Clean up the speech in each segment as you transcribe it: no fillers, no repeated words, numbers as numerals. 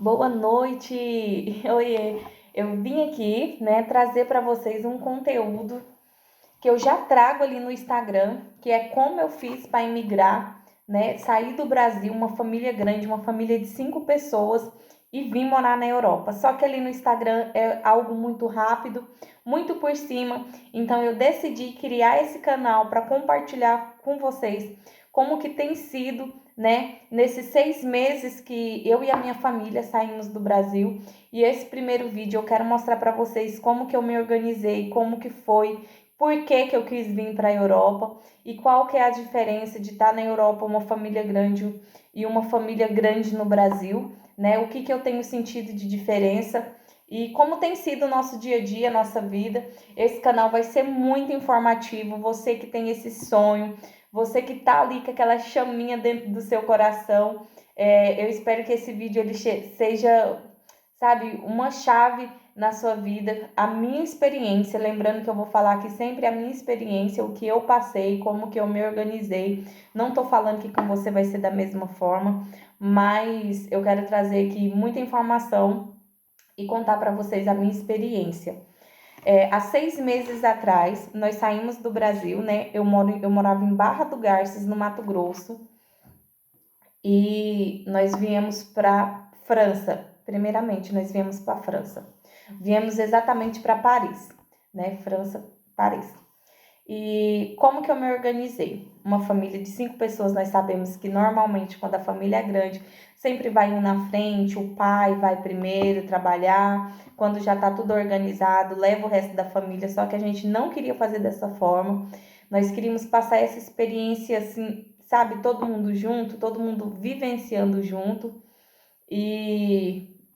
Boa noite! Oiê! Eu vim aqui, né, trazer para vocês um conteúdo que eu já trago ali no Instagram, que é como eu fiz para emigrar, né, sair do Brasil, uma família grande, uma família de 5 pessoas e vim morar na Europa. Só que ali no Instagram é algo muito rápido, muito por cima, então eu decidi criar esse canal para compartilhar com vocês como que tem sido, né, nesses 6 meses que eu e a minha família saímos do Brasil. E esse primeiro vídeo eu quero mostrar para vocês como que eu me organizei, como que foi, por que que eu quis vir para a Europa e qual que é a diferença de estar na Europa uma família grande e uma família grande no Brasil, né? O que que eu tenho sentido de diferença e como tem sido o nosso dia a dia, nossa vida. Esse canal vai ser muito informativo. Você que tem esse sonho, você que tá ali com aquela chaminha dentro do seu coração, eu espero que esse vídeo ele seja, sabe, uma chave na sua vida, a minha experiência, lembrando que eu vou falar aqui sempre a minha experiência, o que eu passei, como que eu me organizei. Não tô falando que com você vai ser da mesma forma, mas eu quero trazer aqui muita informação e contar para vocês a minha experiência. Há 6 meses atrás, nós saímos do Brasil, né? Eu morava em Barra do Garças, no Mato Grosso, e nós viemos para França. Primeiramente, nós viemos para França. Viemos exatamente para Paris, né? França, Paris. E como que eu me organizei? Uma família de 5 pessoas, nós sabemos que normalmente quando a família é grande, sempre vai um na frente, o pai vai primeiro trabalhar, quando já tá tudo organizado, leva o resto da família, só que a gente não queria fazer dessa forma. Nós queríamos passar essa experiência assim, sabe, todo mundo junto, todo mundo vivenciando junto.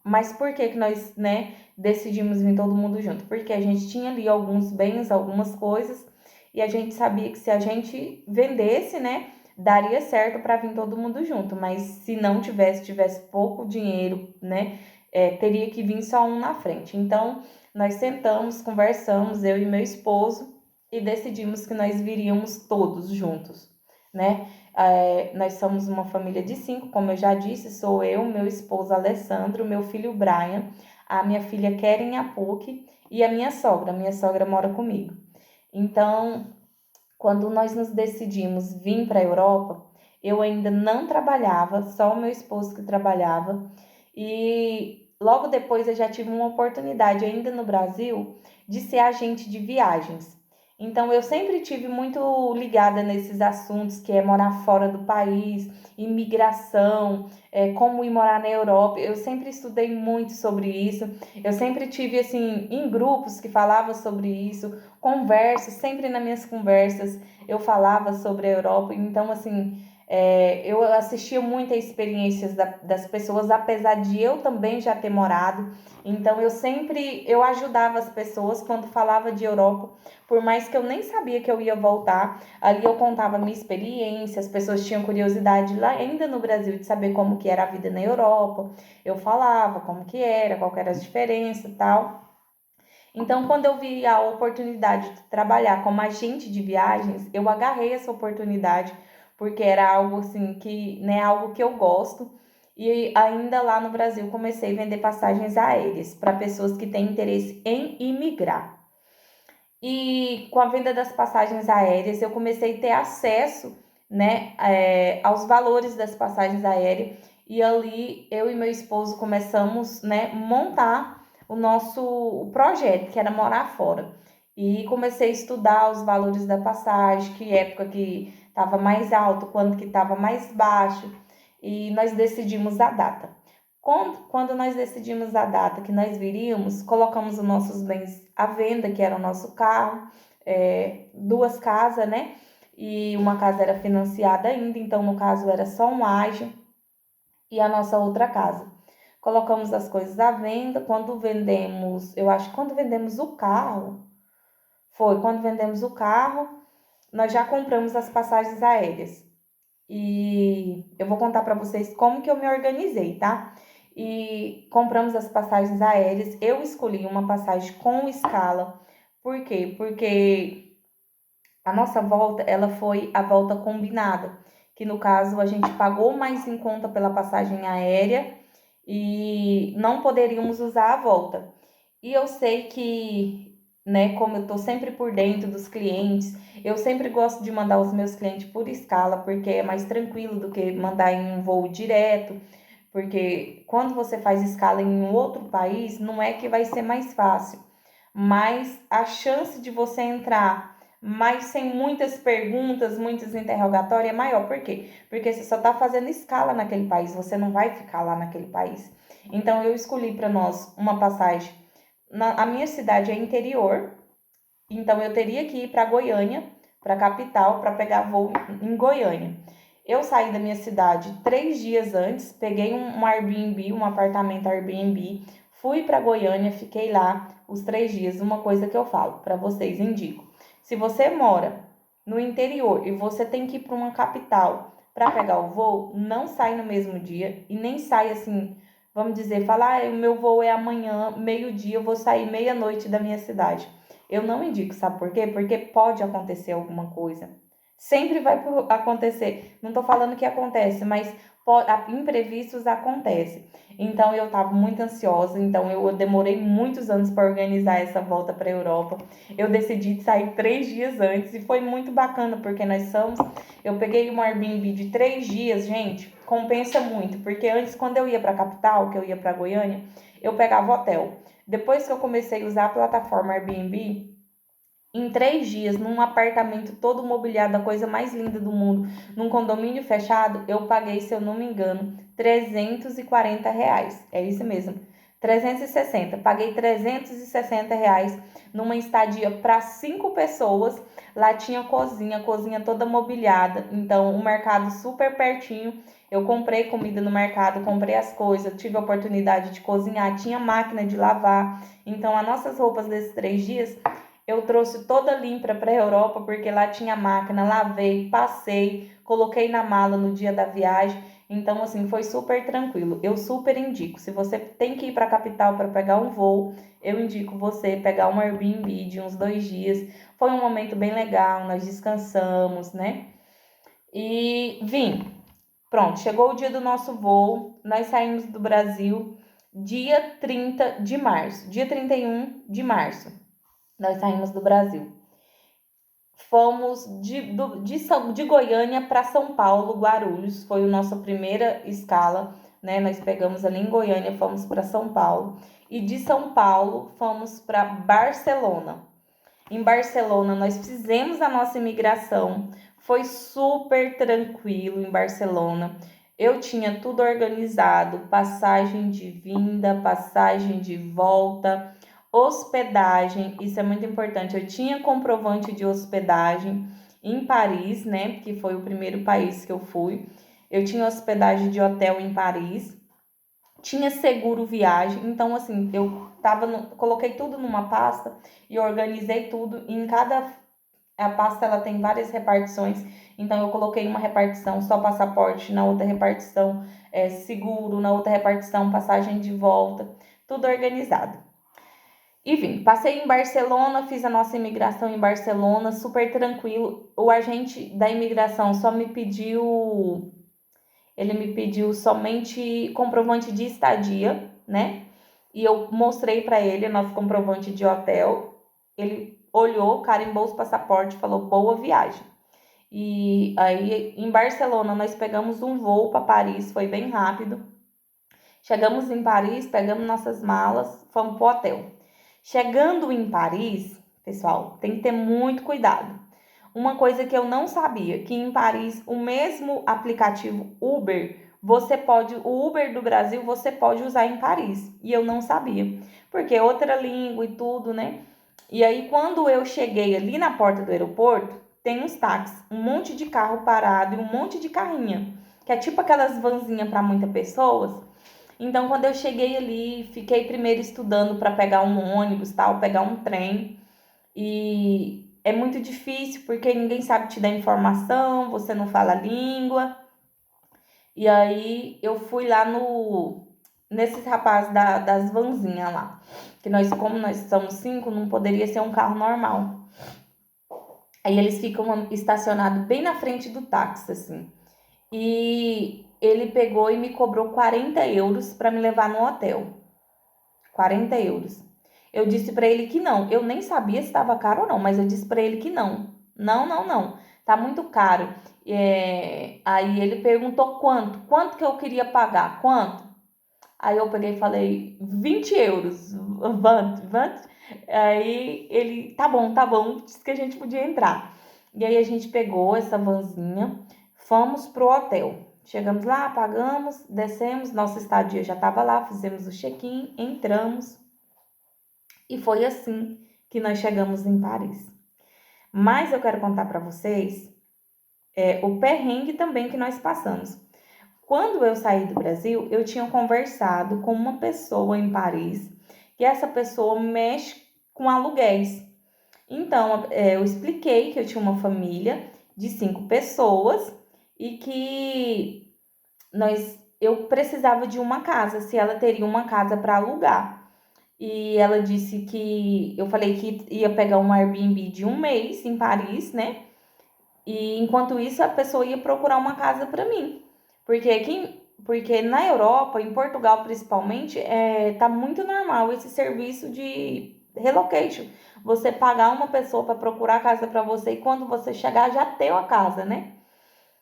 Mas por que que nós, né, decidimos vir todo mundo junto? Porque a gente tinha ali alguns bens, algumas coisas, e a gente sabia que se a gente vendesse, né, daria certo para vir todo mundo junto, mas se não tivesse pouco dinheiro, né, teria que vir só um na frente. Então, nós sentamos, conversamos, eu e meu esposo, e decidimos que nós viríamos todos juntos, né? Nós somos uma família de 5, como eu já disse, sou eu, meu esposo Alessandro, meu filho Brian, a minha filha Keren Apuc e a minha sogra. A minha sogra mora comigo. Então, quando nós nos decidimos vir para a Europa, eu ainda não trabalhava, só o meu esposo que trabalhava. E logo depois eu já tive uma oportunidade ainda no Brasil de ser agente de viagens. Então eu sempre tive muito ligada nesses assuntos que é morar fora do país, imigração, como ir morar na Europa. Eu sempre estudei muito sobre isso. Eu sempre tive assim em grupos que falavam sobre isso, conversas, sempre nas minhas conversas eu falava sobre a Europa. Então assim, eu assistia muitas experiências das pessoas, apesar de eu também já ter morado. Então eu ajudava as pessoas quando falava de Europa, por mais que eu nem sabia que eu ia voltar. Ali eu contava a minha experiência, as pessoas tinham curiosidade lá ainda no Brasil de saber como que era a vida na Europa. Eu falava como que era, qual que era as diferenças e tal. Então, quando eu vi a oportunidade de trabalhar como agente de viagens, eu agarrei essa oportunidade, porque era algo assim que, né, algo que eu gosto. E ainda lá no Brasil comecei a vender passagens aéreas para pessoas que têm interesse em imigrar. E com a venda das passagens aéreas, eu comecei a ter acesso, né, aos valores das passagens aéreas. E ali eu e meu esposo começamos, né, montar o nosso projeto, que era morar fora. E comecei a estudar os valores da passagem, que época que estava mais alto, quando que estava mais baixo. E nós decidimos a data. Quando nós decidimos a data que nós viríamos, colocamos os nossos bens à venda, que era o nosso carro, 2 casas, né? E uma casa era financiada ainda, então no caso era só um ágio e a nossa outra casa. Colocamos as coisas à venda. Quando vendemos, eu acho que quando vendemos o carro, quando vendemos o carro, nós já compramos as passagens aéreas. E eu vou contar para vocês como que eu me organizei, tá? E compramos as passagens aéreas. Eu escolhi uma passagem com escala. Por quê? Porque a nossa volta, ela foi a volta combinada, que no caso a gente pagou mais em conta pela passagem aérea e não poderíamos usar a volta. E eu sei que, né, como eu tô sempre por dentro dos clientes, eu sempre gosto de mandar os meus clientes por escala, porque é mais tranquilo do que mandar em um voo direto, porque quando você faz escala em um outro país, não é que vai ser mais fácil, mas a chance de você entrar, mas sem muitas perguntas, muitos interrogatórios, é maior. Por quê? Porque você só está fazendo escala naquele país, você não vai ficar lá naquele país. Então, eu escolhi para nós uma passagem. A minha cidade é interior, então eu teria que ir para Goiânia, para a capital, para pegar voo em Goiânia. Eu saí da minha cidade 3 dias antes, peguei um Airbnb, um apartamento Airbnb, fui para Goiânia, fiquei lá os 3 dias. Uma coisa que eu falo para vocês, indico: se você mora no interior e você tem que ir para uma capital para pegar o voo, não sai no mesmo dia e nem sai assim, vamos dizer, falar, o meu voo é amanhã, meio-dia, eu vou sair meia-noite da minha cidade. Eu não indico, sabe por quê? Porque pode acontecer alguma coisa. Sempre vai acontecer. Não tô falando que acontece, mas imprevistos acontecem. Então eu tava muito ansiosa, então eu demorei muitos anos para organizar essa volta para a Europa. Eu decidi sair 3 dias antes e foi muito bacana, porque eu peguei um Airbnb de 3 dias, gente, compensa muito, porque antes, quando eu ia para a capital, que eu ia para Goiânia, eu pegava hotel. Depois que eu comecei a usar a plataforma Airbnb, em 3 dias, num apartamento todo mobiliado, a coisa mais linda do mundo, num condomínio fechado, eu paguei, se eu não me engano, R$ 340. É isso mesmo, 360. Paguei R$ 360 numa estadia para 5 pessoas. Lá tinha cozinha toda mobiliada. Então, o mercado super pertinho. Eu comprei comida no mercado, comprei as coisas, tive a oportunidade de cozinhar, tinha máquina de lavar. Então, as nossas roupas desses 3 dias eu trouxe toda limpa para a Europa, porque lá tinha máquina, lavei, passei, coloquei na mala no dia da viagem. Então, assim, foi super tranquilo. Eu super indico. Se você tem que ir para a capital para pegar um voo, eu indico você pegar um Airbnb de uns 2 dias. Foi um momento bem legal, nós descansamos, né? E vim. Pronto, chegou o dia do nosso voo. Nós saímos do Brasil dia 30 de março. Dia 31 de março, nós saímos do Brasil. Fomos de Goiânia para São Paulo, Guarulhos. Foi a nossa primeira escala, né? Nós pegamos ali em Goiânia, fomos para São Paulo. E de São Paulo, fomos para Barcelona. Em Barcelona, nós fizemos a nossa imigração. Foi super tranquilo em Barcelona. Eu tinha tudo organizado: passagem de vinda, passagem de volta, hospedagem. Isso é muito importante. Eu tinha comprovante de hospedagem em Paris, né? Que foi o primeiro país que eu fui. Eu tinha hospedagem de hotel em Paris. Tinha seguro viagem. Então, assim, coloquei tudo numa pasta e organizei tudo. E em cada a pasta, ela tem várias repartições. Então, eu coloquei uma repartição só passaporte, na outra repartição seguro, na outra repartição passagem de volta, tudo organizado. E vim, passei em Barcelona, fiz a nossa imigração em Barcelona, super tranquilo. O agente da imigração ele me pediu somente comprovante de estadia, né? E eu mostrei para ele nosso comprovante de hotel. Ele olhou, carimbou os passaportes, falou boa viagem. E aí em Barcelona nós pegamos um voo para Paris, foi bem rápido. Chegamos em Paris, pegamos nossas malas, fomos pro hotel. Chegando em Paris, pessoal, tem que ter muito cuidado. Uma coisa que eu não sabia, que em Paris o mesmo aplicativo Uber, o Uber do Brasil você pode usar em Paris. E eu não sabia, porque é outra língua e tudo, né? E aí quando eu cheguei ali na porta do aeroporto, tem uns táxis, um monte de carro parado e um monte de carrinha, que é tipo aquelas vanzinhas para muitas pessoas. Então, quando eu cheguei ali, fiquei primeiro estudando para pegar um ônibus, tal, pegar um trem. E é muito difícil porque ninguém sabe te dar informação, você não fala a língua. E aí eu fui lá nesses rapazes das vanzinhas lá. Que como nós somos 5, não poderia ser um carro normal. Aí eles ficam estacionados bem na frente do táxi, assim. E ele pegou e me cobrou 40 euros para me levar no hotel. 40 euros. Eu disse para ele que não. Eu nem sabia se estava caro ou não, mas eu disse para ele que não. Não, não, não. Tá muito caro. Aí ele perguntou quanto. Quanto que eu queria pagar? Quanto? Aí eu peguei e falei 20 euros. Vant. Aí ele, tá bom. Disse que a gente podia entrar. E aí a gente pegou essa vanzinha, fomos pro hotel. Chegamos lá, pagamos, descemos, nossa estadia já estava lá, fizemos o check-in, entramos. E foi assim que nós chegamos em Paris. Mas eu quero contar para vocês o perrengue também que nós passamos. Quando eu saí do Brasil, eu tinha conversado com uma pessoa em Paris, que essa pessoa mexe com aluguéis. Então, eu expliquei que eu tinha uma família de 5 pessoas e que eu precisava de uma casa, se ela teria uma casa para alugar. E ela disse que eu falei que ia pegar um Airbnb de 1 mês em Paris, né? E enquanto isso a pessoa ia procurar uma casa para mim. Porque na Europa, em Portugal principalmente, tá muito normal esse serviço de relocation. Você pagar uma pessoa para procurar a casa para você e quando você chegar já ter a casa, né?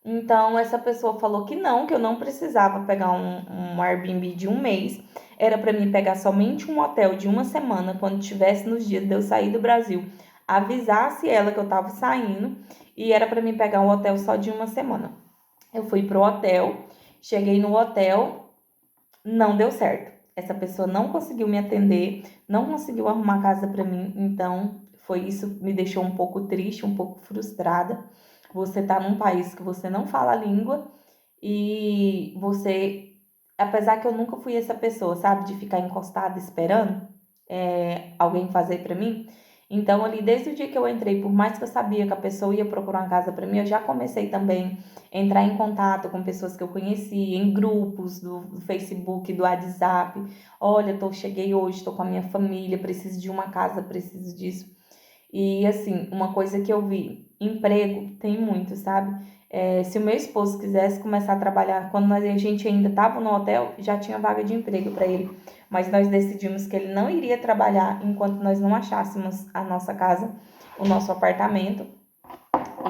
Então, essa pessoa falou que eu não precisava pegar um Airbnb de 1 mês. Era para mim pegar somente um hotel de 1 semana, quando tivesse nos dias de eu sair do Brasil. Avisasse ela que eu estava saindo e era para mim pegar um hotel só de 1 semana. Eu fui pro hotel, cheguei no hotel, não deu certo. Essa pessoa não conseguiu me atender, não conseguiu arrumar casa para mim, então foi isso que me deixou um pouco triste, um pouco frustrada. Você tá num país que você não fala a língua e você, apesar que eu nunca fui essa pessoa, sabe, de ficar encostada esperando alguém fazer para mim. Então, ali, desde o dia que eu entrei, por mais que eu sabia que a pessoa ia procurar uma casa para mim, eu já comecei também a entrar em contato com pessoas que eu conhecia, em grupos do Facebook, do WhatsApp. Olha, cheguei hoje, estou com a minha família, preciso de uma casa, preciso disso. E, assim, uma coisa que eu vi, emprego tem muito, sabe? Se o meu esposo quisesse começar a trabalhar, quando a gente ainda estava no hotel, já tinha vaga de emprego para ele. Mas nós decidimos que ele não iria trabalhar enquanto nós não achássemos a nossa casa, o nosso apartamento.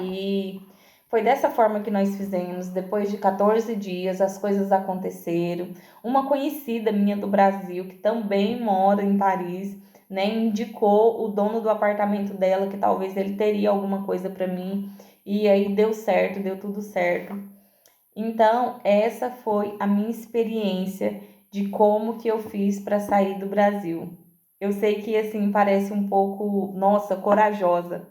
E foi dessa forma que nós fizemos. Depois de 14 dias, as coisas aconteceram. Uma conhecida minha do Brasil, que também mora em Paris, né, indicou o dono do apartamento dela, que talvez ele teria alguma coisa para mim. E aí deu certo, deu tudo certo. Então, essa foi a minha experiência de como que eu fiz para sair do Brasil. Eu sei que assim parece um pouco, nossa, corajosa.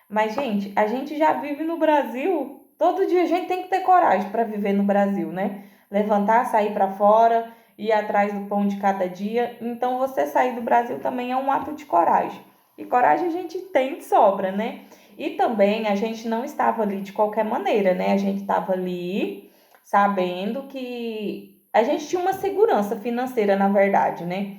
Mas, gente, a gente já vive no Brasil. Todo dia a gente tem que ter coragem para viver no Brasil, né? Levantar, sair para fora, ir atrás do pão de cada dia. Então, você sair do Brasil também é um ato de coragem. E coragem a gente tem de sobra, né? E também a gente não estava ali de qualquer maneira, né? A gente estava ali sabendo que a gente tinha uma segurança financeira, na verdade, né?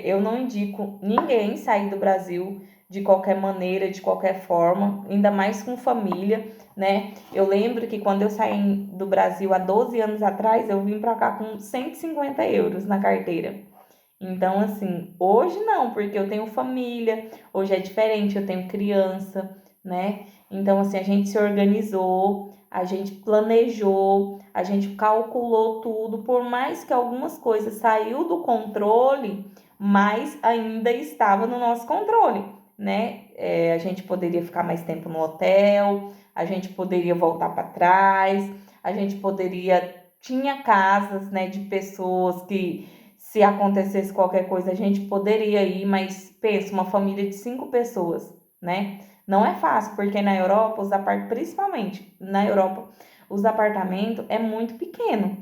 Eu não indico ninguém sair do Brasil de qualquer maneira, de qualquer forma, ainda mais com família, né? Eu lembro que quando eu saí do Brasil há 12 anos atrás, eu vim para cá com 150 euros na carteira. Então, assim, hoje não, porque eu tenho família, hoje é diferente, eu tenho criança, né? Então, assim, a gente se organizou, a gente planejou, a gente calculou tudo, por mais que algumas coisas saiu do controle, mas ainda estava no nosso controle, né? A gente poderia ficar mais tempo no hotel, a gente poderia voltar para trás, a gente poderia... Tinha casas, né, de pessoas que se acontecesse qualquer coisa, a gente poderia ir, mas pensa, uma família de 5 pessoas, né? Não é fácil, porque na Europa, principalmente na Europa, os apartamentos é muito pequeno,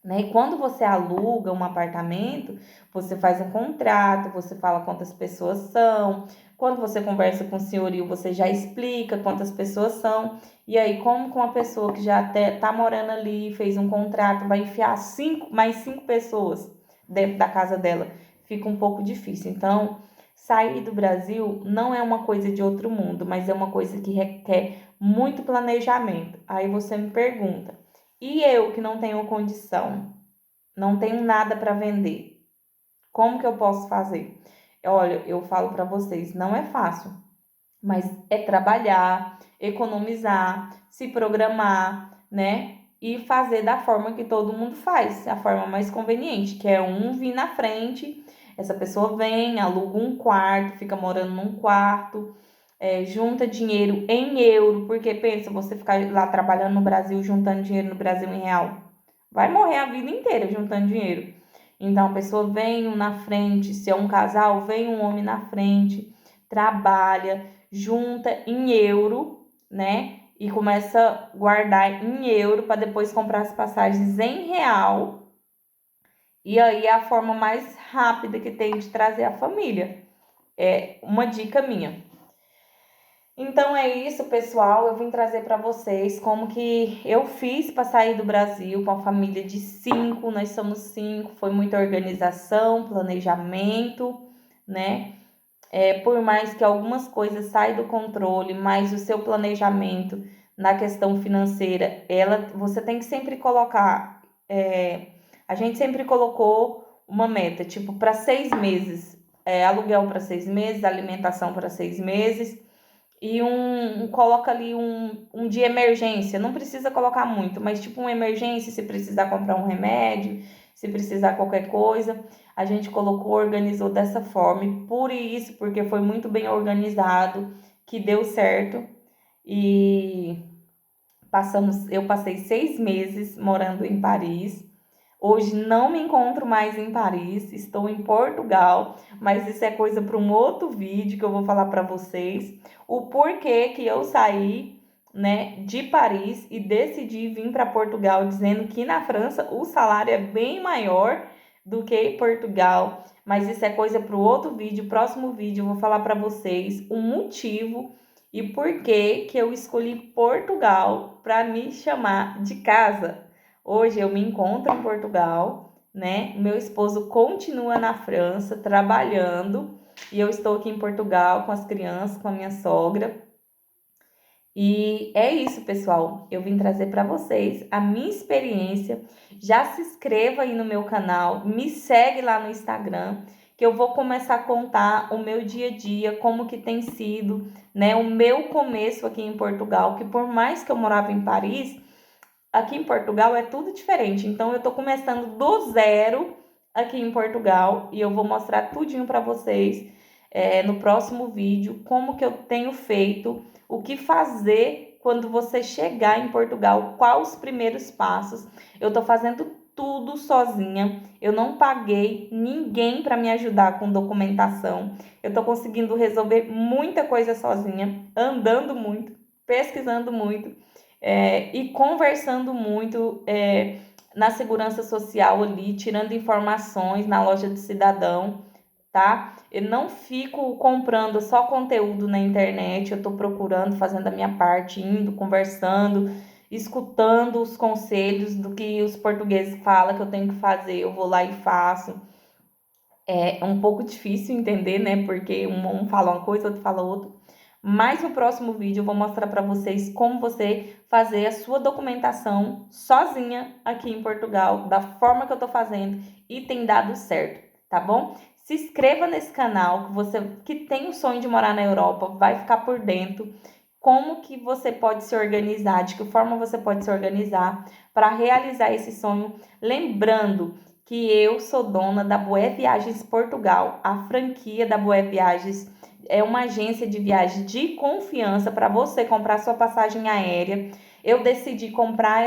né? E quando você aluga um apartamento, você faz um contrato, você fala quantas pessoas são. Quando você conversa com o senhorio, você já explica quantas pessoas são. E aí, como com uma pessoa que já tá morando ali, fez um contrato, vai enfiar mais 5 pessoas dentro da casa dela, fica um pouco difícil. Então, sair do Brasil não é uma coisa de outro mundo, mas é uma coisa que requer muito planejamento. Aí você me pergunta, E eu que não tenho condição, não tenho nada para vender, como que eu posso fazer? Olha, eu falo para vocês, não é fácil, mas é trabalhar, economizar, se programar, né? E fazer da forma que todo mundo faz, a forma mais conveniente, que é um vir na frente, essa pessoa vem, aluga um quarto, fica morando num quarto, junta dinheiro em euro, porque pensa, você ficar lá trabalhando no Brasil, juntando dinheiro no Brasil em real, vai morrer a vida inteira juntando dinheiro. Então a pessoa vem um na frente, se é um casal, vem um homem na frente, trabalha, junta em euro, né? E começa a guardar em euro para depois comprar as passagens em real. E aí é a forma mais rápida que tem de trazer a família. É uma dica minha. Então é isso, pessoal. Eu vim trazer para vocês como que eu fiz para sair do Brasil com a família de 5. Nós somos 5. Foi muita organização, planejamento, né? Por mais que algumas coisas saiam do controle, mas o seu planejamento na questão financeira, você tem que sempre colocar. A gente sempre colocou uma meta, tipo, para 6 meses, aluguel para 6 meses, alimentação para 6 meses. E coloca ali um de emergência. Não precisa colocar muito, mas tipo uma emergência, se precisar comprar um remédio, se precisar qualquer coisa. A gente colocou, organizou dessa forma. E por isso, porque foi muito bem organizado, que deu certo. E eu passei 6 meses morando em Paris. Hoje não me encontro mais em Paris, estou em Portugal, mas isso é coisa para um outro vídeo que eu vou falar para vocês. O porquê que eu saí, né, de Paris e decidi vir para Portugal, dizendo que na França o salário é bem maior do que em Portugal. Mas isso é coisa para o outro vídeo. Próximo vídeo eu vou falar para vocês o motivo e porquê que eu escolhi Portugal para me chamar de casa. Hoje eu me encontro em Portugal, né? Meu esposo continua na França trabalhando e eu estou aqui em Portugal com as crianças, com a minha sogra. E é isso, pessoal. Eu vim trazer para vocês a minha experiência. Já se inscreva aí no meu canal, me segue lá no Instagram, que eu vou começar a contar o meu dia a dia, como que tem sido, né, o meu começo aqui em Portugal, que por mais que eu morava em Paris, aqui em Portugal é tudo diferente. Então eu tô começando do zero aqui em Portugal e eu vou mostrar tudinho para vocês no próximo vídeo como que eu tenho feito, o que fazer quando você chegar em Portugal, quais os primeiros passos. Eu tô fazendo tudo sozinha. Eu não paguei ninguém para me ajudar com documentação. Eu tô conseguindo resolver muita coisa sozinha, andando muito, pesquisando muito e conversando muito na segurança social ali, tirando informações na loja do cidadão, tá? Eu não fico comprando só conteúdo na internet, eu tô procurando, fazendo a minha parte, indo, conversando, escutando os conselhos do que os portugueses falam que eu tenho que fazer, eu vou lá e faço. É um pouco difícil entender, né? Porque um fala uma coisa, outro fala outra. Mas no próximo vídeo eu vou mostrar para vocês como você fazer a sua documentação sozinha aqui em Portugal, da forma que eu tô fazendo e tem dado certo, tá bom? Se inscreva nesse canal, que você que tem o sonho de morar na Europa, vai ficar por dentro como que você pode se organizar, de que forma você pode se organizar para realizar esse sonho, lembrando que eu sou dona da Boé Viagens Portugal, a franquia da Boé Viagens é uma agência de viagem de confiança para você comprar sua passagem aérea. Eu decidi comprar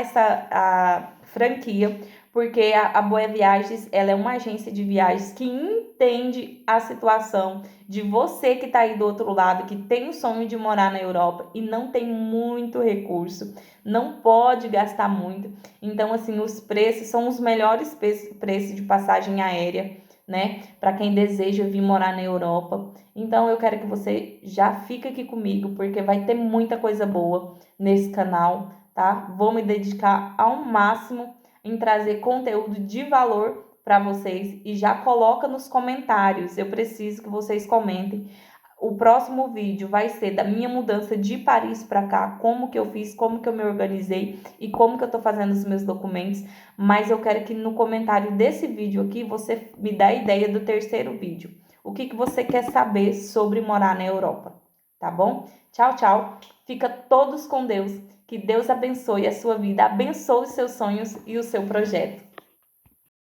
a franquia porque a Boé Viagens ela é uma agência de viagens que entende a situação de você que está aí do outro lado, que tem o sonho de morar na Europa e não tem muito recurso, não pode gastar muito. Então, assim, os preços são os melhores preços de passagem aérea, né? Para quem deseja vir morar na Europa. Então, eu quero que você já fique aqui comigo, porque vai ter muita coisa boa nesse canal, tá? Vou me dedicar ao máximo em trazer conteúdo de valor para vocês e já coloca nos comentários. Eu preciso que vocês comentem O próximo vídeo vai ser da minha mudança de Paris para cá, como que eu fiz, como que eu me organizei e como que eu tô fazendo os meus documentos. Mas eu quero que no comentário desse vídeo aqui você me dê a ideia do terceiro vídeo. O que que você quer saber sobre morar na Europa, tá bom? Tchau, tchau. Fica todos com Deus. Que Deus abençoe a sua vida, abençoe os seus sonhos e o seu projeto.